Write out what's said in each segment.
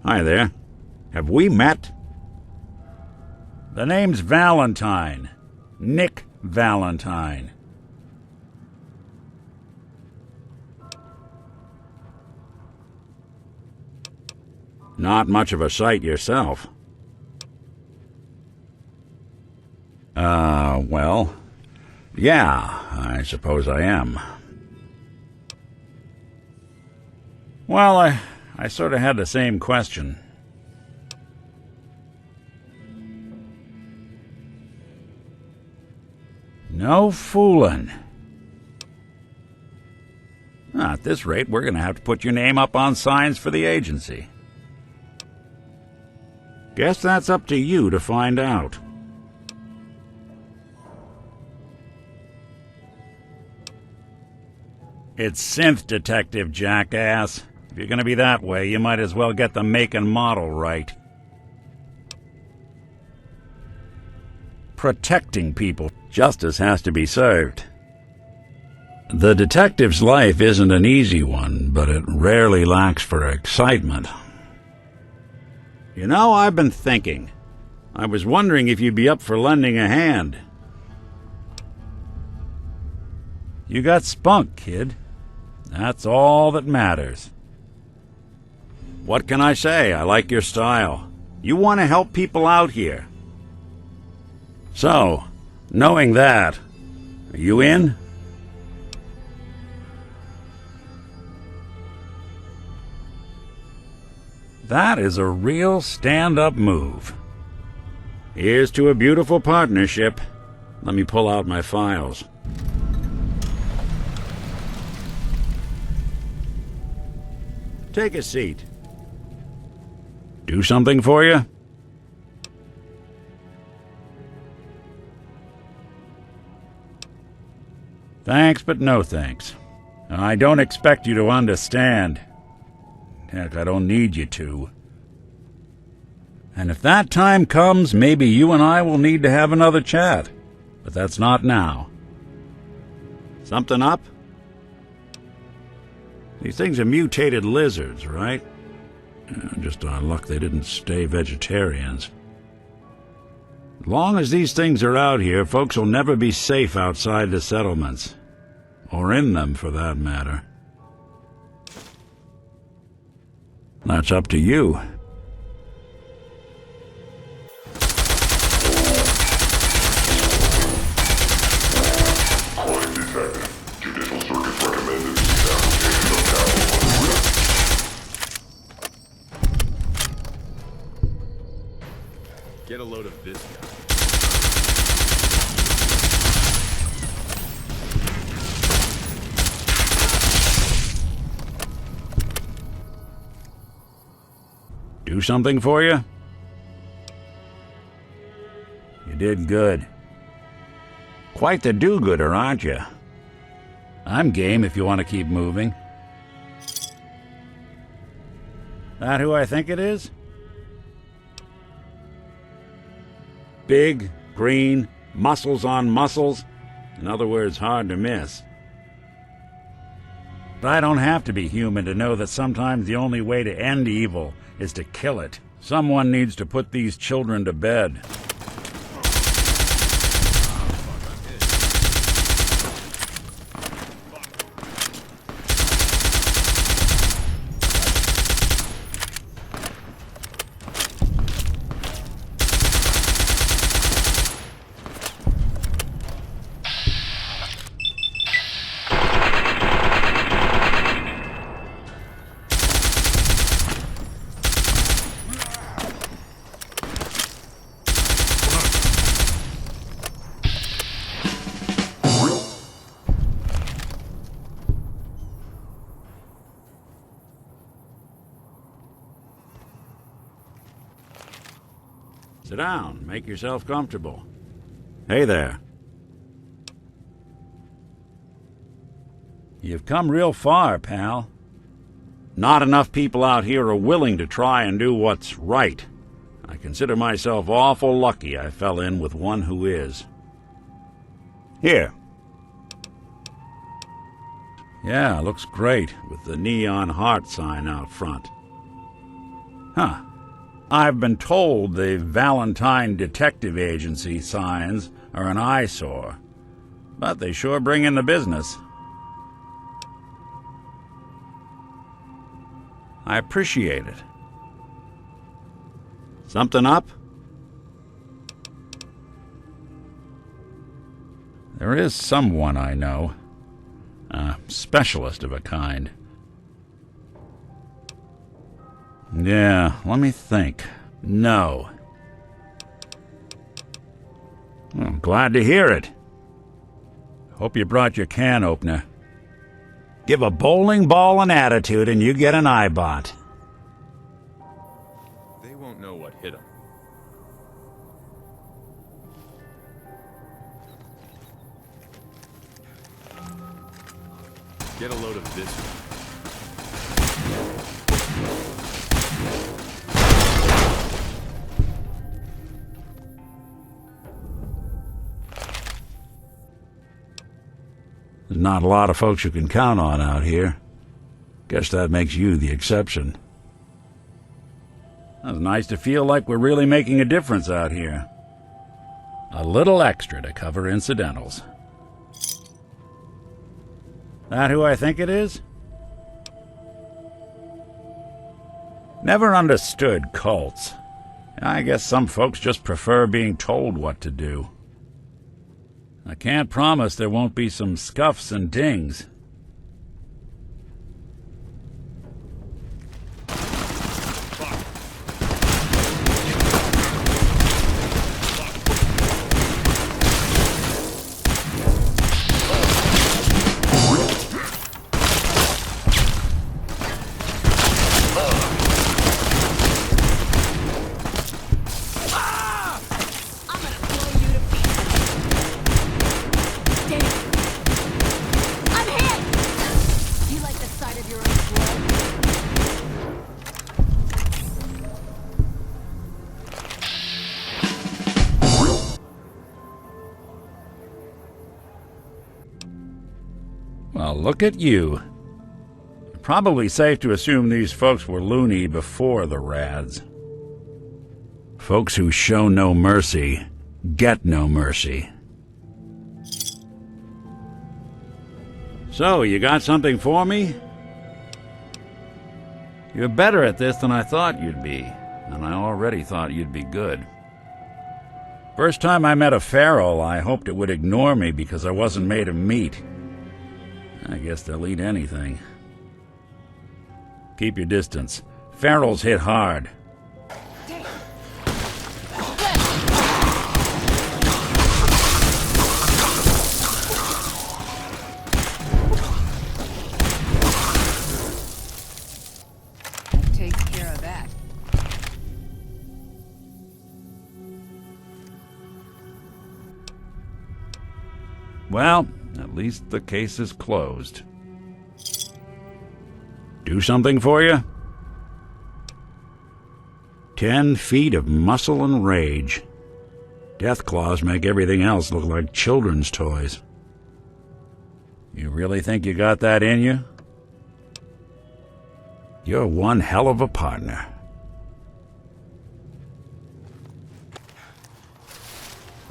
Hi there. Have we met? The name's Valentine. Nick Valentine. Not much of a sight yourself. Well, yeah, I suppose I am. Well, I sort of had the same question. No fooling. At this rate, we're going to have to put your name up on signs for the agency. Guess that's up to you to find out. It's Synth Detective, jackass. If you're going to be that way, you might as well get the make and model right. Protecting people. Justice has to be served. The detective's life isn't an easy one, but it rarely lacks for excitement. You know, I've been thinking. I was wondering if you'd be up for lending a hand. You got spunk, kid. That's all that matters. What can I say? I like your style. You want to help people out here. So, knowing that, are you in? That is a real stand-up move. Here's to a beautiful partnership. Let me pull out my files. Take a seat. Do something for you? Thanks, but no thanks. I don't expect you to understand. Heck, I don't need you to. And if that time comes, maybe you and I will need to have another chat. But that's not now. Something up? These things are mutated lizards, right? Just on luck they didn't stay vegetarians. As long as these things are out here, folks will never be safe outside the settlements. Or in them, for that matter. That's up to you. Calling detective. Judicial circuit recommended application of capital. Get a load of this guy. Do something for you? You did good. Quite the do-gooder, aren't you? I'm game if you want to keep moving. That who I think it is? Big, green, muscles on muscles. In other words, hard to miss. But I don't have to be human to know that sometimes the only way to end evil is to kill it. Someone needs to put these children to bed. Sit down. Make yourself comfortable. Hey there. You've come real far, pal. Not enough people out here are willing to try and do what's right. I consider myself awful lucky I fell in with one who is. Here. Yeah, looks great, with the neon heart sign out front. Huh. I've been told the Valentine Detective Agency signs are an eyesore, but they sure bring in the business. I appreciate it. Something up? There is someone I know. A specialist of a kind. Yeah, let me think. No. Well, glad to hear it. Hope you brought your can opener. Give a bowling ball an attitude and you get an eyebot. They won't know what hit them. Get a load of this one. There's not a lot of folks you can count on out here. Guess that makes you the exception. It's nice to feel like we're really making a difference out here. A little extra to cover incidentals. That who I think it is? Never understood cults. I guess some folks just prefer being told what to do. I can't promise there won't be some scuffs and dings. Well, look at you. Probably safe to assume these folks were loony before the Rads. Folks who show no mercy get no mercy. So, you got something for me? You're better at this than I thought you'd be, and I already thought you'd be good. First time I met a feral, I hoped it would ignore me because I wasn't made of meat. I guess they'll eat anything. Keep your distance. Ferals hit hard. Takes care of that. Well, at least the case is closed. Do something for you? 10 feet of muscle and rage. Death claws make everything else look like children's toys. You really think you got that in you? You're one hell of a partner.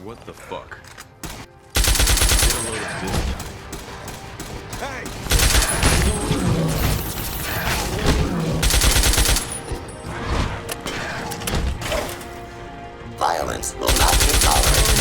What the fuck? Get a load of this guy. Violence will not be tolerated.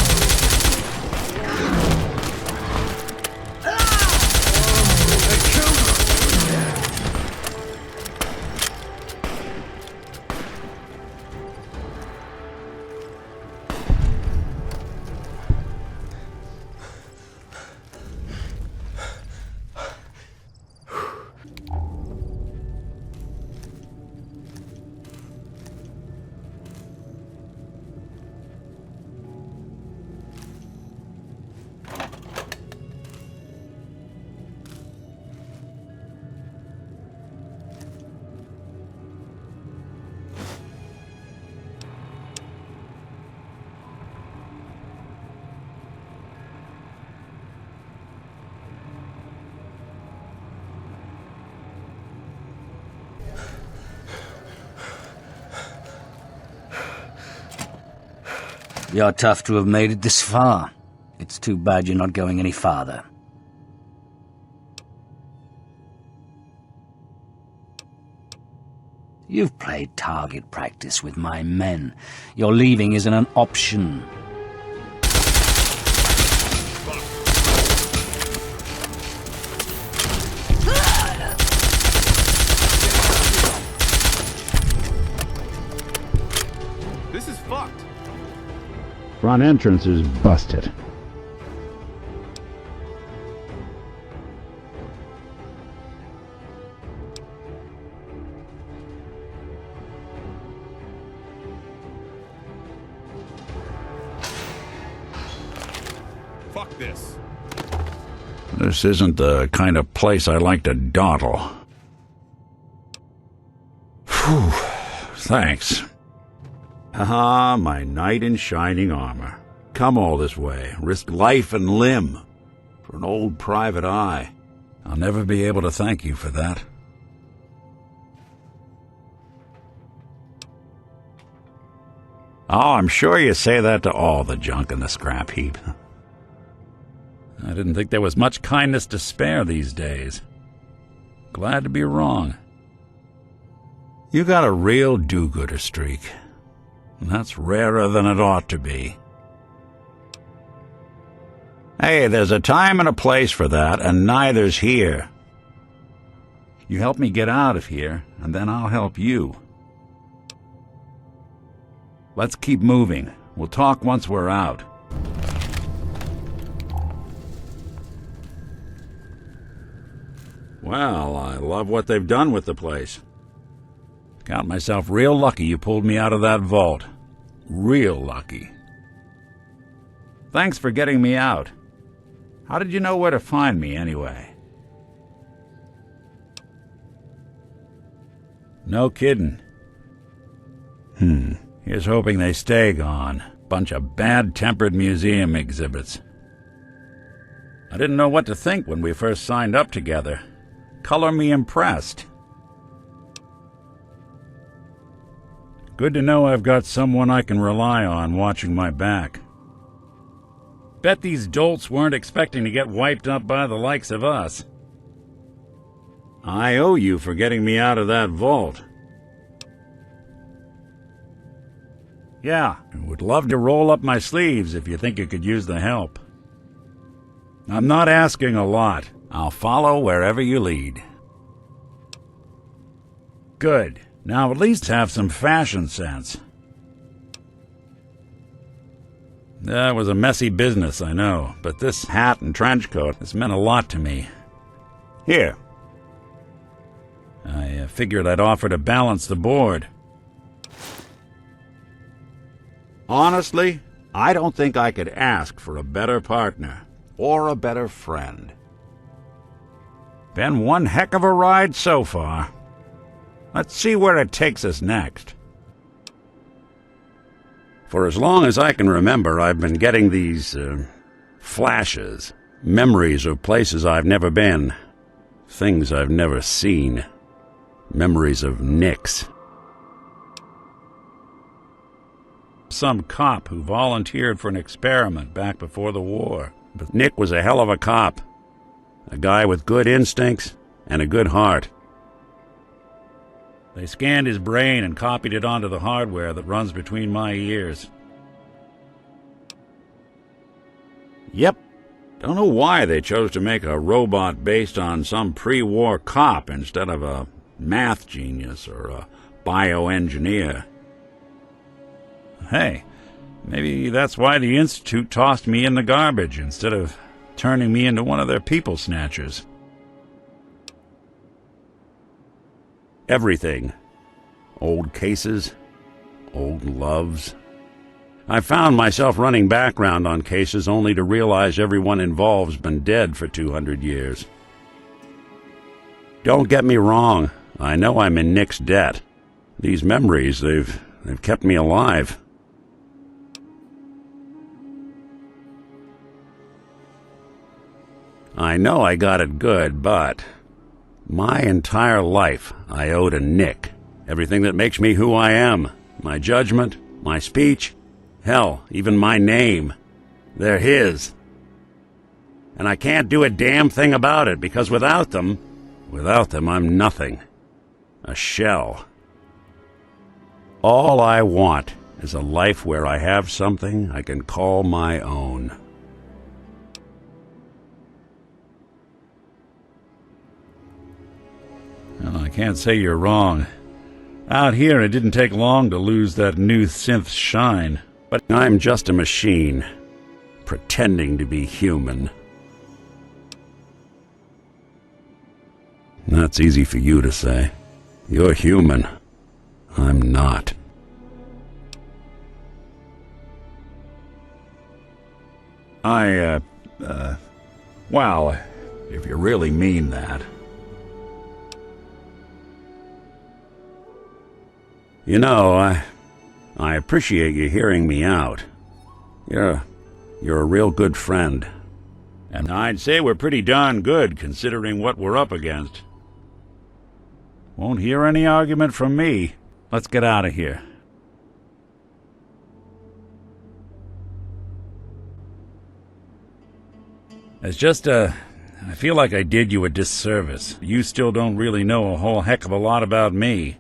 You're tough to have made it this far. It's too bad you're not going any farther. You've played target practice with my men. Your leaving isn't an option. This is fucked. Front entrance is busted. Fuck this. This isn't the kind of place I like to dawdle. Phew. Thanks. Haha, my knight in shining armor. Come all this way, risk life and limb for an old private eye. I'll never be able to thank you for that. Oh, I'm sure you say that to all the junk in the scrap heap. I didn't think there was much kindness to spare these days. Glad to be wrong. You got a real do-gooder streak. And that's rarer than it ought to be. Hey, there's a time and a place for that, and neither's here. You help me get out of here, and then I'll help you. Let's keep moving. We'll talk once we're out. Well, I love what they've done with the place. Count myself real lucky you pulled me out of that vault. Real lucky. Thanks for getting me out. How did you know where to find me, anyway? No kidding. Here's hoping they stay gone. Bunch of bad-tempered museum exhibits. I didn't know what to think when we first signed up together. Color me impressed. Good to know I've got someone I can rely on watching my back. Bet these dolts weren't expecting to get wiped up by the likes of us. I owe you for getting me out of that vault. Yeah, I would love to roll up my sleeves if you think you could use the help. I'm not asking a lot. I'll follow wherever you lead. Good. Now at least have some fashion sense. That was a messy business, I know, but this hat and trench coat has meant a lot to me. Here. I figured I'd offer to balance the board. Honestly, I don't think I could ask for a better partner or a better friend. Been one heck of a ride so far. Let's see where it takes us next. For as long as I can remember, I've been getting these flashes, memories of places I've never been, things I've never seen, memories of Nicks. Some cop who volunteered for an experiment back before the war. But Nick was a hell of a cop. A guy with good instincts and a good heart. They scanned his brain and copied it onto the hardware that runs between my ears. Yep. Don't know why they chose to make a robot based on some pre-war cop instead of a math genius or a bioengineer. Hey, maybe that's why the Institute tossed me in the garbage instead of turning me into one of their people snatchers. Everything. Old cases. Old loves. I found myself running background on cases only to realize everyone involved's been dead for 200 years. Don't get me wrong. I know I'm in Nick's debt. These memories, they've kept me alive. I know I got it good, but my entire life I owe to Nick. Everything that makes me who I am. My judgment, my speech, Hell, even my name. They're his. And I can't do a damn thing about it, because without them, I'm nothing. A shell. All I want is a life where I have something I can call my own. Well, I can't say you're wrong. Out here, it didn't take long to lose that new synth shine. But I'm just a machine, pretending to be human. That's easy for you to say. You're human. I'm not. Well, if you really mean that. You know, I appreciate you hearing me out. You're a real good friend. And I'd say we're pretty darn good, considering what we're up against. Won't hear any argument from me. Let's get out of here. It's just, I feel like I did you a disservice. You still don't really know a whole heck of a lot about me.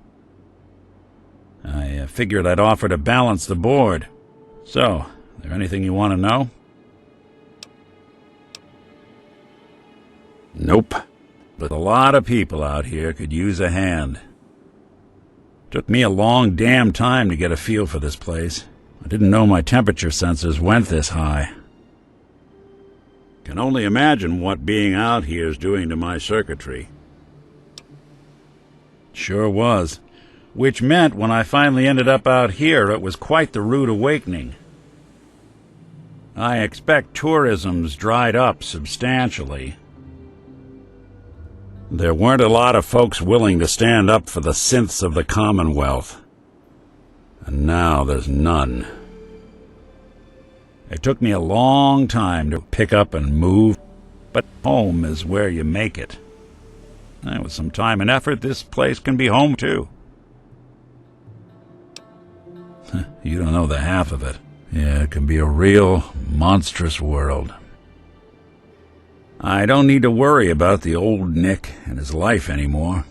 I figured I'd offer to balance the board. So, is there anything you want to know? Nope. But a lot of people out here could use a hand. Took me a long damn time to get a feel for this place. I didn't know my temperature sensors went this high. Can only imagine what being out here is doing to my circuitry. Sure was. Which meant when I finally ended up out here, it was quite the rude awakening. I expect tourism's dried up substantially. There weren't a lot of folks willing to stand up for the synths of the Commonwealth. And now there's none. It took me a long time to pick up and move, but home is where you make it. And with some time and effort, this place can be home too. You don't know the half of it. Yeah, it can be a real, monstrous world. I don't need to worry about the old Nick and his life anymore.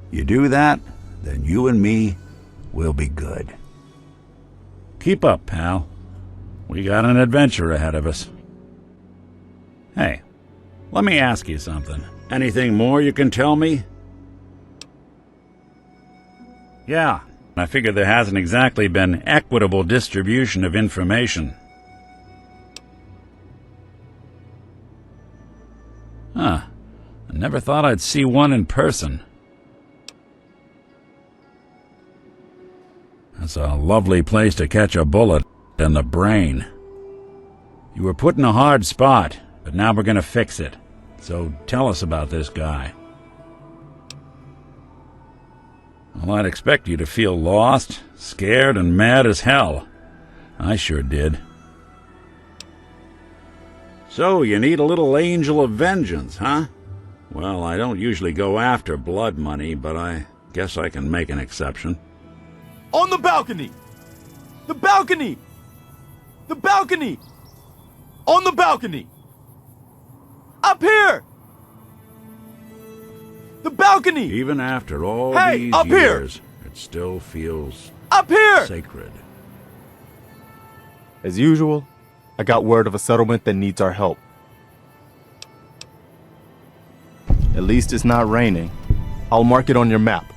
You do that, then you and me will be good. Keep up, pal. We got an adventure ahead of us. Hey, let me ask you something. Anything more you can tell me? Yeah, I figure there hasn't exactly been equitable distribution of information. Huh. I never thought I'd see one in person. That's a lovely place to catch a bullet in the brain. You were put in a hard spot, but now we're gonna fix it. So tell us about this guy. Well, I'd expect you to feel lost, scared, and mad as hell. I sure did. So, you need a little angel of vengeance, huh? Well, I don't usually go after blood money, but I guess I can make an exception. On the balcony! The balcony! The balcony! On the balcony! Up here! The balcony! Even after all Hey, these up here! years, it still feels Up here! sacred. As usual, I got word of a settlement that needs our help. At least it's not raining. I'll mark it on your map.